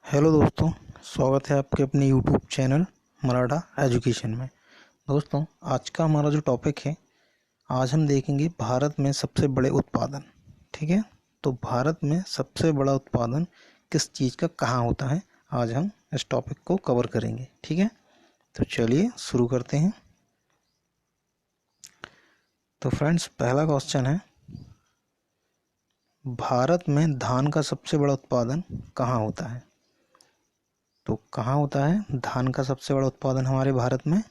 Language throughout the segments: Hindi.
हेलो दोस्तों, स्वागत है आपके अपने यूट्यूब चैनल मराठा एजुकेशन में। दोस्तों, आज का हमारा जो टॉपिक है, आज हम देखेंगे भारत में सबसे बड़े उत्पादन। ठीक है, तो भारत में सबसे बड़ा उत्पादन किस चीज़ का कहाँ होता है, आज हम इस टॉपिक को कवर करेंगे। ठीक है, तो चलिए शुरू करते हैं। तो फ्रेंड्स, पहला क्वेश्चन है, भारत में धान का सबसे बड़ा उत्पादन कहाँ होता है? तो कहाँ होता है धान का सबसे बड़ा उत्पादन हमारे भारत में?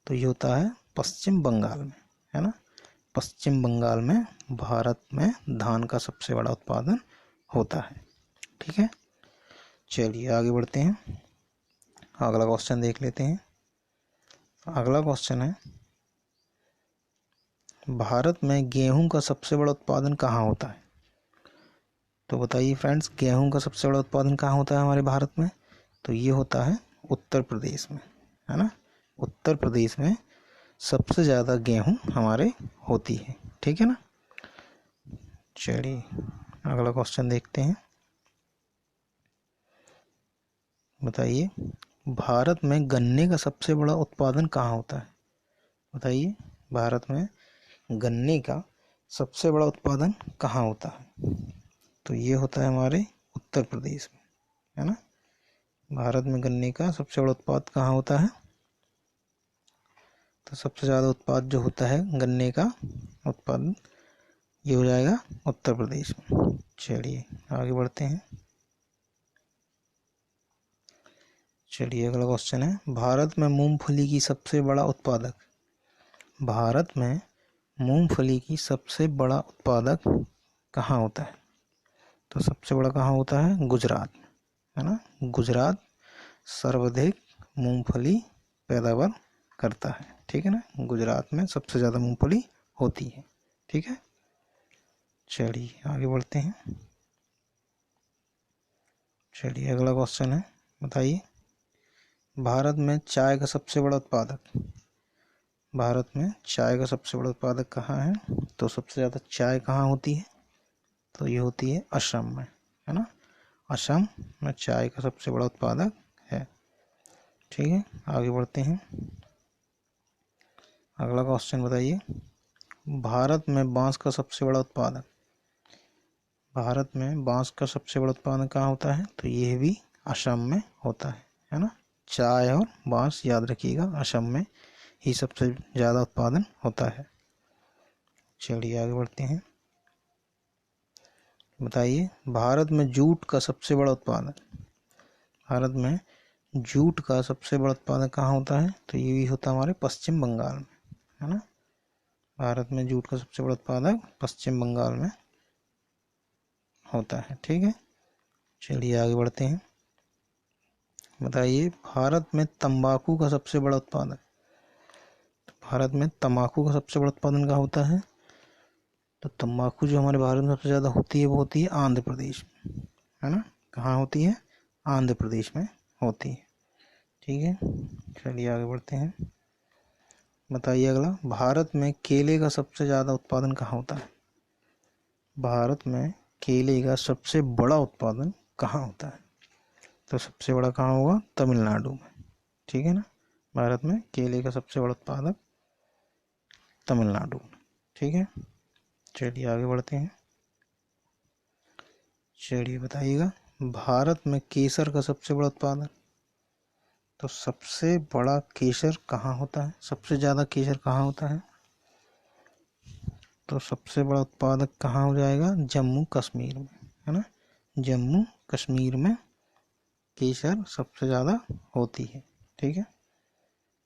तो ये होता है पश्चिम बंगाल में, है ना। पश्चिम बंगाल में भारत में धान का सबसे बड़ा उत्पादन होता है। ठीक है, चलिए आगे बढ़ते हैं, अगला क्वेश्चन देख लेते हैं। अगला क्वेश्चन है, भारत में गेहूं का सबसे बड़ा उत्पादन कहाँ होता है? तो बताइए फ्रेंड्स, गेहूं का सबसे बड़ा उत्पादन कहाँ होता है हमारे भारत में? तो ये होता है उत्तर प्रदेश में, है ना। उत्तर प्रदेश में सबसे ज़्यादा गेहूं हमारे होती है। ठीक है ना। चलिए अगला क्वेश्चन देखते हैं। बताइए, भारत में गन्ने का सबसे बड़ा उत्पादन कहाँ होता है? बताइए, भारत में गन्ने का सबसे बड़ा उत्पादन कहाँ होता है? तो ये होता है हमारे उत्तर प्रदेश में, है ना। भारत में गन्ने का सबसे बड़ा उत्पाद कहाँ होता है? तो सबसे ज़्यादा उत्पाद जो होता है गन्ने का उत्पादन, ये हो जाएगा उत्तर प्रदेश में। चलिए आगे बढ़ते हैं। चलिए अगला क्वेश्चन है, भारत में मूंगफली की सबसे बड़ा उत्पादक, भारत में मूंगफली की सबसे बड़ा उत्पादक कहाँ होता है? तो सबसे बड़ा कहाँ होता है? गुजरात, है ना। गुजरात सर्वाधिक मूंगफली पैदावार करता है। ठीक है ना, गुजरात में सबसे ज़्यादा मूंगफली होती है। ठीक है, चलिए आगे बढ़ते हैं। चलिए अगला क्वेश्चन है, बताइए, भारत में चाय का सबसे बड़ा उत्पादक, भारत में चाय का सबसे बड़ा उत्पादक कहाँ है? तो सबसे ज़्यादा चाय कहाँ होती है? तो ये होती है असम में, है ना। असम में चाय का सबसे बड़ा उत्पादक है। ठीक है, आगे बढ़ते हैं। अगला क्वेश्चन बताइए, भारत में बांस का सबसे बड़ा उत्पादक, भारत में बांस का सबसे बड़ा उत्पादन कहाँ होता है? तो ये भी असम में होता है ना। चाय और बांस याद रखिएगा, असम में ही सबसे ज़्यादा उत्पादन होता है। चलिए आगे बढ़ते हैं। बताइए, भारत में जूट का सबसे बड़ा उत्पादन, भारत में जूट का सबसे बड़ा उत्पादन कहाँ होता है? तो ये भी होता है हमारे पश्चिम बंगाल में, है ना। भारत में जूट का सबसे बड़ा उत्पादक पश्चिम बंगाल में होता है। ठीक है, चलिए आगे बढ़ते हैं। बताइए, भारत में तंबाकू का सबसे बड़ा उत्पादक, भारत में तंबाकू का सबसे बड़ा उत्पादन कहाँ होता है? तो तंबाकू जो हमारे भारत में सबसे ज़्यादा होती है वो होती है आंध्र प्रदेश में, है ना। कहाँ होती है? आंध्र प्रदेश में होती है। ठीक है, चलिए आगे बढ़ते हैं। बताइए अगला, भारत में केले का सबसे ज़्यादा उत्पादन कहाँ होता है? भारत में केले का सबसे बड़ा उत्पादन कहाँ होता है? तो सबसे बड़ा कहाँ होगा? तमिलनाडु में। ठीक है ना, भारत में केले का सबसे बड़ा उत्पादक तमिलनाडु में। ठीक है, चलिए आगे बढ़ते हैं। चलिए बताइएगा, भारत में केसर का सबसे बड़ा उत्पादन, तो सबसे बड़ा केसर कहाँ होता है? सबसे ज़्यादा केसर कहाँ होता है? तो सबसे बड़ा उत्पादक कहाँ हो जाएगा? जम्मू कश्मीर में, है ना। जम्मू कश्मीर में केसर सबसे ज़्यादा होती है। ठीक है,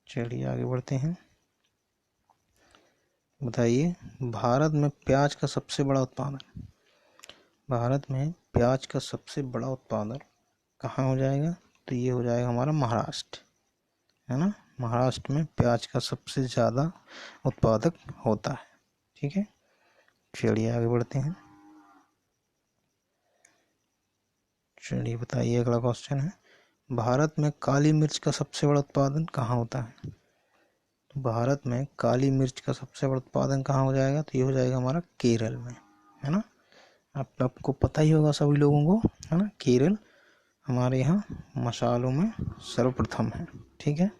चलिए आगे बढ़ते हैं। बताइए, भारत में प्याज का सबसे बड़ा उत्पादन, भारत में प्याज का सबसे बड़ा उत्पादन कहाँ हो जाएगा? तो ये हो जाएगा हमारा महाराष्ट्र, है ना। महाराष्ट्र में प्याज का सबसे ज़्यादा उत्पादक होता है। ठीक है, चलिए आगे बढ़ते हैं। चलिए बताइए अगला क्वेश्चन है, भारत में काली मिर्च का सबसे बड़ा उत्पादन कहाँ होता है? तो भारत में काली मिर्च का सबसे बड़ा उत्पादन कहाँ हो जाएगा? तो ये हो जाएगा हमारा केरल में, है ना। आपको पता ही होगा सभी लोगों को, है ना। केरल हमारे यहाँ मसालों में सर्वप्रथम है। ठीक है,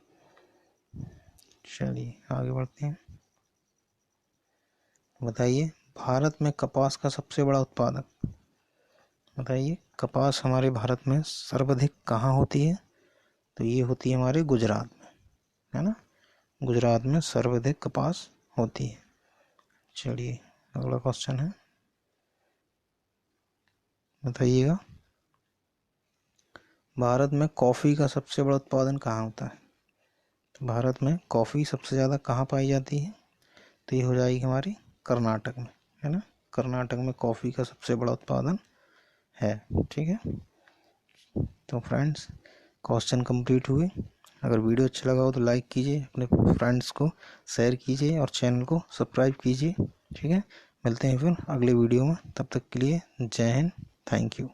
चलिए आगे बढ़ते हैं। बताइए भारत में कपास का सबसे बड़ा उत्पादक, बताइए कपास हमारे भारत में सर्वाधिक कहाँ होती है? तो ये होती है हमारे गुजरात में, है ना, गुजरात में सर्वाधिक कपास होती है। चलिए अगला क्वेश्चन है, बताइएगा भारत में कॉफ़ी का सबसे बड़ा उत्पादन कहाँ होता है? तो भारत में कॉफ़ी सबसे ज़्यादा कहाँ पाई जाती है? तो ये हो जाएगी हमारे कर्नाटक में, है ना, कर्नाटक में कॉफ़ी का सबसे बड़ा उत्पादन है। ठीक है, तो फ्रेंड्स क्वेश्चन कंप्लीट हुए। अगर वीडियो अच्छा लगा हो तो लाइक कीजिए, अपने फ्रेंड्स को शेयर कीजिए और चैनल को सब्सक्राइब कीजिए। ठीक है, मिलते हैं फिर अगले वीडियो में, तब तक के लिए जय हिंद, थैंक यू।